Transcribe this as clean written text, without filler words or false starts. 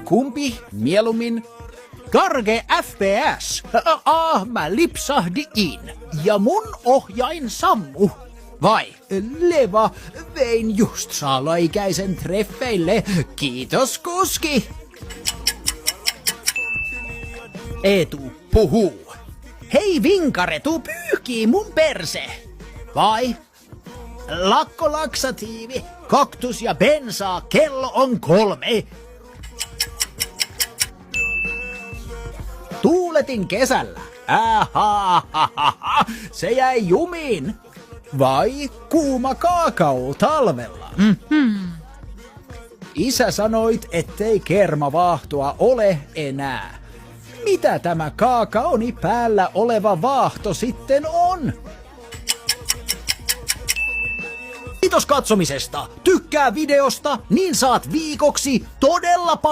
Kumpi mieluummin? Karge FPS. Mä lipsahdin. Ja mun ohjain sammu. Vai, Leva, vein just alaikäisen treffeille. Kiitos kuski. Eetu puhuu. Hei vinkare, tuu pyyhkii mun perse. Vai? Lakkolaksatiivi, kaktus ja bensaa, kello on 3. Tuuletin kesällä. Se jäi jumiin. Vai kuuma kaakao talvella? Isä sanoit, ettei kermavaahtoa ole enää. Mitä tämä kaakaoni päällä oleva vaahto sitten on? Kiitos katsomisesta. Tykkää videosta, niin saat viikoksi todella paljon.